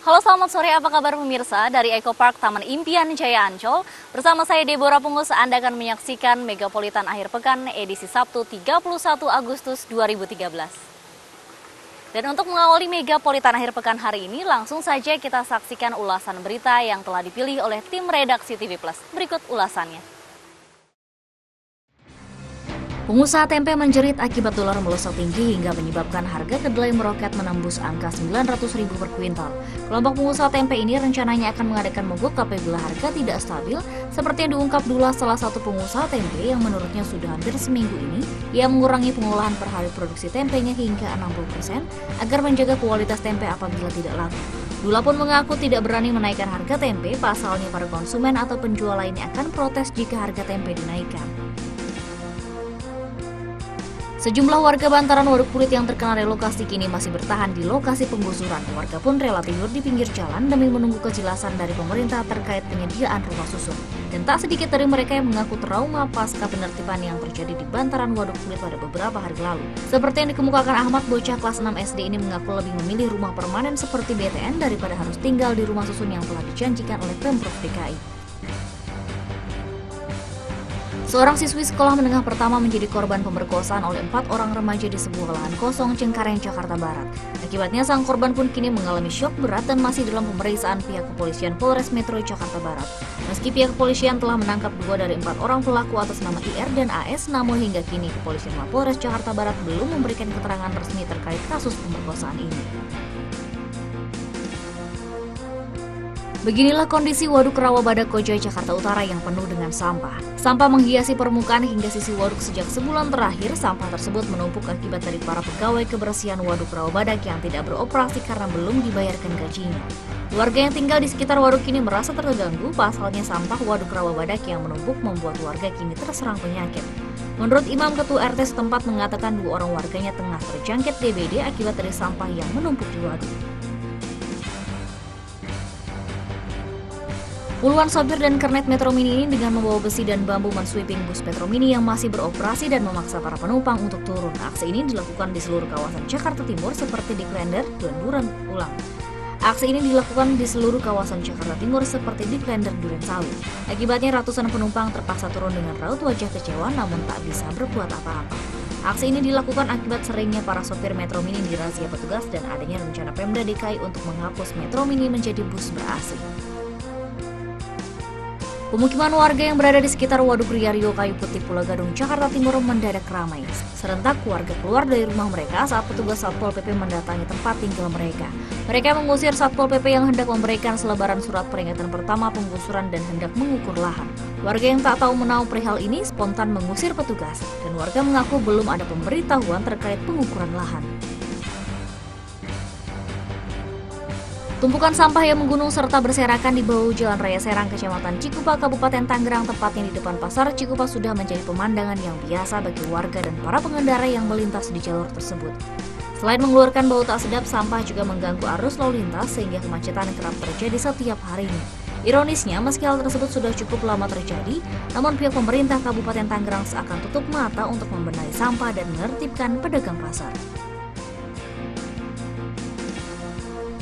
Halo, selamat sore, apa kabar pemirsa? Dari Eco Park Taman Impian Jaya Ancol, bersama saya Deborah Pungus, Anda akan menyaksikan Megapolitan Akhir Pekan edisi Sabtu 31 Agustus 2013. Dan untuk mengawali Megapolitan Akhir Pekan hari ini, langsung saja kita saksikan ulasan berita yang telah dipilih oleh tim redaksi TV Plus. Berikut ulasannya. Pengusaha tempe menjerit akibat dolar melesat tinggi hingga menyebabkan harga kedelai meroket menembus angka 900.000 per kuintal. Kelompok pengusaha tempe ini rencananya akan mengadakan mogok apabila harga tidak stabil, seperti yang diungkap Dula, salah satu pengusaha tempe yang menurutnya sudah hampir seminggu ini ia mengurangi pengolahan per hari produksi tempenya hingga 60% agar menjaga kualitas tempe apabila tidak laku. Dula pun mengaku tidak berani menaikkan harga tempe, pasalnya para konsumen atau penjual lainnya akan protes jika harga tempe dinaikkan. Sejumlah warga bantaran Waduk Kulit yang terkena relokasi kini masih bertahan di lokasi penggusuran. Warga pun rela tidur di pinggir jalan demi menunggu kejelasan dari pemerintah terkait penyediaan rumah susun. Dan tak sedikit dari mereka yang mengaku trauma pasca penertiban yang terjadi di bantaran Waduk Kulit pada beberapa hari lalu. Seperti yang dikemukakan Ahmad, bocah kelas 6 SD ini mengaku lebih memilih rumah permanen seperti BTN daripada harus tinggal di rumah susun yang telah dijanjikan oleh Pemprov DKI. Seorang siswi sekolah menengah pertama menjadi korban pemerkosaan oleh 4 orang remaja di sebuah lahan kosong Cengkareng, Jakarta Barat. Akibatnya sang korban pun kini mengalami syok berat dan masih dalam pemeriksaan pihak kepolisian Polres Metro Jakarta Barat. Meski pihak kepolisian telah menangkap 2 dari 4 orang pelaku atas nama IR dan AS, namun hingga kini kepolisian Mapolres Jakarta Barat belum memberikan keterangan resmi terkait kasus pemerkosaan ini. Beginilah kondisi Waduk Rawabadak Koja, Jakarta Utara yang penuh dengan sampah. Sampah menghiasi permukaan hingga sisi waduk sejak sebulan terakhir. Sampah tersebut menumpuk akibat dari para pegawai kebersihan Waduk Rawabadak yang tidak beroperasi karena belum dibayarkan gajinya. Warga yang tinggal di sekitar waduk ini merasa terganggu, pasalnya sampah Waduk Rawabadak yang menumpuk membuat warga kini terserang penyakit. Menurut Imam Ketua RT setempat mengatakan 2 orang warganya tengah terjangkit DBD akibat dari sampah yang menumpuk di waduk. Puluhan sopir dan kernet Metro Mini ini dengan membawa besi dan bambu mensweeping bus Metro Mini yang masih beroperasi dan memaksa para penumpang untuk turun. Aksi ini dilakukan di seluruh kawasan Jakarta Timur seperti di Klender dan Duren. Aksi ini dilakukan di seluruh kawasan Jakarta Timur seperti di Klender, Duren Sawit. Akibatnya ratusan penumpang terpaksa turun dengan raut wajah kecewa namun tak bisa berbuat apa-apa. Aksi ini dilakukan akibat seringnya para sopir Metro Mini dirazia petugas dan adanya rencana Pemda DKI untuk menghapus Metro Mini menjadi bus ber-AC. Pemukiman warga yang berada di sekitar Waduk Riyario Kayu Putih, Pulau Gadung, Jakarta Timur mendadak ramai. Serentak warga keluar dari rumah mereka saat petugas Satpol PP mendatangi tempat tinggal mereka. Mereka mengusir Satpol PP yang hendak memberikan selebaran surat peringatan pertama penggusuran dan hendak mengukur lahan. Warga yang tak tahu menahu perihal ini spontan mengusir petugas dan warga mengaku belum ada pemberitahuan terkait pengukuran lahan. Tumpukan sampah yang menggunung serta berserakan di bahu Jalan Raya Serang, Kecamatan Cikupa, Kabupaten Tangerang, tepatnya di depan Pasar Cikupa, sudah menjadi pemandangan yang biasa bagi warga dan para pengendara yang melintas di jalur tersebut. Selain mengeluarkan bau tak sedap, sampah juga mengganggu arus lalu lintas sehingga kemacetan kerap terjadi setiap harinya. Ironisnya, meski hal tersebut sudah cukup lama terjadi, namun pihak pemerintah Kabupaten Tangerang seakan tutup mata untuk membenahi sampah dan menertibkan pedagang pasar.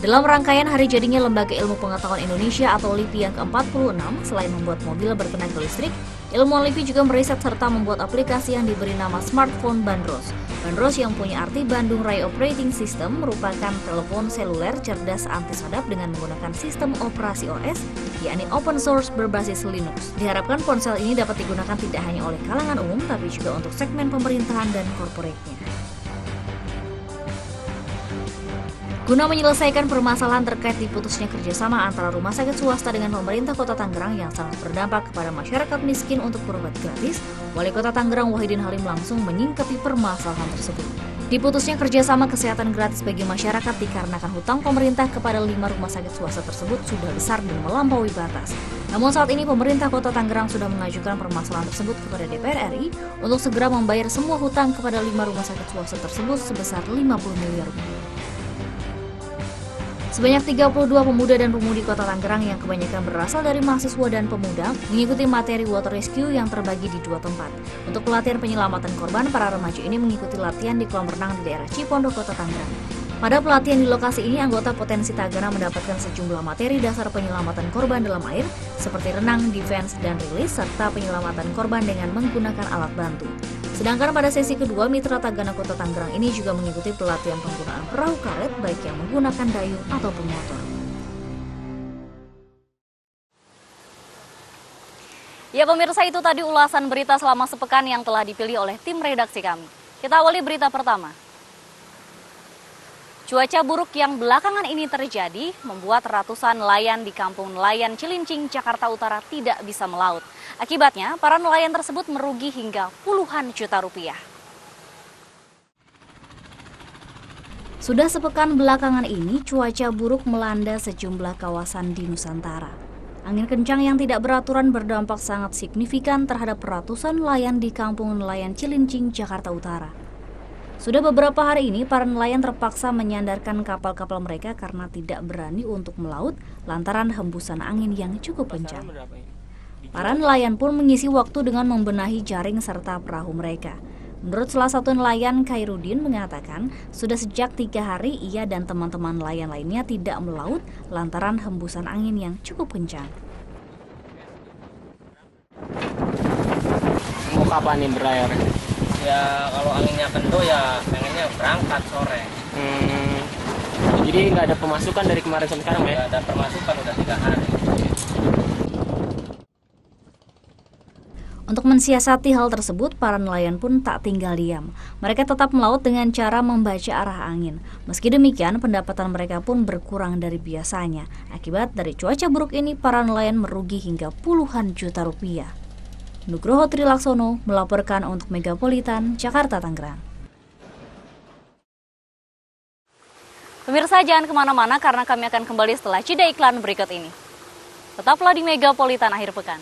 Dalam rangkaian hari jadinya Lembaga Ilmu Pengetahuan Indonesia atau LIPI yang ke-46, selain membuat mobil bertenaga listrik, ilmuwan LIPI juga meriset serta membuat aplikasi yang diberi nama Smartphone Bandros. Bandros yang punya arti Bandung Raya Operating System merupakan telepon seluler cerdas anti-sadap dengan menggunakan sistem operasi OS, yakni open source berbasis Linux. Diharapkan ponsel ini dapat digunakan tidak hanya oleh kalangan umum, tapi juga untuk segmen pemerintahan dan korporatnya. Guna menyelesaikan permasalahan terkait diputusnya kerjasama antara rumah sakit swasta dengan pemerintah Kota Tangerang yang sangat berdampak kepada masyarakat miskin untuk berobat gratis, Wali Kota Tangerang Wahidin Halim langsung menyingkapi permasalahan tersebut. Diputusnya kerjasama kesehatan gratis bagi masyarakat dikarenakan hutang pemerintah kepada 5 rumah sakit swasta tersebut sudah besar dan melampaui batas. Namun saat ini pemerintah Kota Tangerang sudah mengajukan permasalahan tersebut kepada DPR RI untuk segera membayar semua hutang kepada 5 rumah sakit swasta tersebut sebesar 50 miliar rupiah. Sebanyak 32 pemuda dan pemudi Kota Tangerang yang kebanyakan berasal dari mahasiswa dan pemuda mengikuti materi water rescue yang terbagi di 2 tempat. Untuk pelatihan penyelamatan korban, para remaja ini mengikuti latihan di kolam renang di daerah Cipondoh, Kota Tangerang. Pada pelatihan di lokasi ini, anggota Potensi Tagana mendapatkan sejumlah materi dasar penyelamatan korban dalam air, seperti renang, defense, dan rilis, serta penyelamatan korban dengan menggunakan alat bantu. Sedangkan pada sesi kedua, Mitra Tagana Kota Tangerang ini juga mengikuti pelatihan penggunaan perahu karet, baik yang menggunakan dayung ataupun motor. Ya pemirsa, itu tadi ulasan berita selama sepekan yang telah dipilih oleh tim redaksi kami. Kita awali berita pertama. Cuaca buruk yang belakangan ini terjadi membuat ratusan nelayan di Kampung Nelayan Cilincing, Jakarta Utara tidak bisa melaut. Akibatnya, para nelayan tersebut merugi hingga puluhan juta rupiah. Sudah sepekan belakangan ini, cuaca buruk melanda sejumlah kawasan di Nusantara. Angin kencang yang tidak beraturan berdampak sangat signifikan terhadap ratusan nelayan di Kampung Nelayan Cilincing, Jakarta Utara. Sudah beberapa hari ini, para nelayan terpaksa menyandarkan kapal-kapal mereka karena tidak berani untuk melaut lantaran hembusan angin yang cukup kencang. Para nelayan pun mengisi waktu dengan membenahi jaring serta perahu mereka. Menurut salah satu nelayan, Khairudin mengatakan, sudah sejak 3 hari ia dan teman-teman nelayan lainnya tidak melaut lantaran hembusan angin yang cukup kencang. Mau kapan nih berlayar? Ya kalau anginnya kentu ya pengennya berangkat sore. Jadi nggak ada pemasukan dari kemarin sampai sekarang ya? Nggak ada pemasukan udah 3 hari. Untuk mensiasati hal tersebut, para nelayan pun tak tinggal diam. Mereka tetap melaut dengan cara membaca arah angin. Meski demikian, pendapatan mereka pun berkurang dari biasanya. Akibat dari cuaca buruk ini, para nelayan merugi hingga puluhan juta rupiah. Nugroho Trilaksono melaporkan untuk Megapolitan, Jakarta Tangerang. Pemirsa, jangan kemana-mana karena kami akan kembali setelah jeda iklan berikut ini. Tetaplah di Megapolitan akhir pekan.